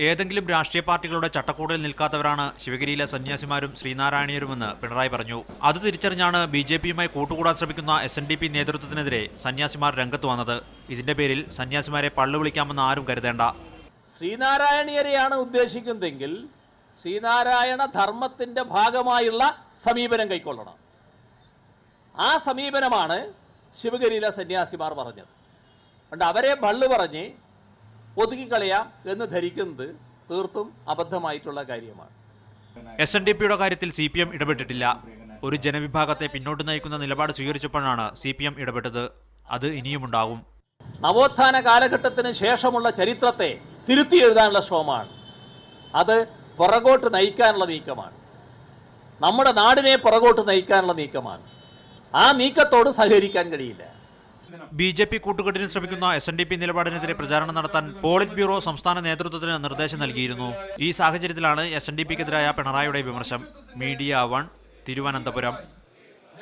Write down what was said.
ഏതെങ്കിലും രാഷ്ട്രീയ പാർട്ടികളുടെ ചട്ടക്കൂടിൽ നിൽക്കാത്തവരാണ് ശിവഗിരിയിലെ സന്യാസിമാരും ശ്രീനാരായണീയരുമെന്ന് പിണറായി പറഞ്ഞു. അത് തിരിച്ചറിഞ്ഞാണ് ബിജെപിയുമായി കൂട്ടുകൂടാൻ ശ്രമിക്കുന്ന SNDP നേതൃത്വത്തിനെതിരെ സന്യാസിമാർ രംഗത്ത് വന്നത്. ഇതിന്റെ പേരിൽ സന്യാസിമാരെ പള്ളു വിളിക്കാമെന്ന് ആരും കരുതേണ്ട. ശ്രീനാരായണീയരെയാണ് ഉദ്ദേശിക്കുന്നതെങ്കിൽ ശ്രീനാരായണ ധർമ്മത്തിന്റെ ഭാഗമായുള്ള സമീപനം കൈക്കൊള്ളണം. ആ സമീപനമാണ് ശിവഗിരിയിലെ സന്യാസിമാർ പറഞ്ഞത്. അതുകൊണ്ട് അവരെ പള്ളു പറഞ്ഞ് ഒതുക്കിക്കളയാം എന്ന് ധരിക്കുന്നത് തീർത്തും അബദ്ധമായിട്ടുള്ള കാര്യമാണ്. SNDPയുടെ കാര്യത്തിൽ CPM ഇടപെട്ടിട്ടില്ല. ഒരു ജനവിഭാഗത്തെ പിന്നോട്ട് നയിക്കുന്ന നിലപാട് സ്വീകരിച്ചപ്പോഴാണ് CPM ഇടപെട്ടത്. അത് ഇനിയുമുണ്ടാകും. നവോത്ഥാന കാലഘട്ടത്തിന് ശേഷമുള്ള ചരിത്രത്തെ തിരുത്തി എഴുതാനുള്ള ശ്രമമാണ്. അത് പുറകോട്ട് നയിക്കാനുള്ള നീക്കമാണ്. നമ്മുടെ നാടിനെ പുറകോട്ട് നയിക്കാനുള്ള നീക്കമാണ്. ആ നീക്കത്തോട് സഹകരിക്കാൻ കഴിയില്ല. BJP കൂട്ടുകെട്ടിന് ശ്രമിക്കുന്ന SNDP നിലപാടിനെതിരെ പ്രചാരണം നടത്താൻ പോളിറ്റ് ബ്യൂറോ സംസ്ഥാന നേതൃത്വത്തിന് നിർദ്ദേശം നൽകിയിരുന്നു. ഈ സാഹചര്യത്തിലാണ് SNDPക്കെതിരായ പിണറായിയുടെ വിമർശനം. മീഡിയ 1 തിരുവനന്തപുരം.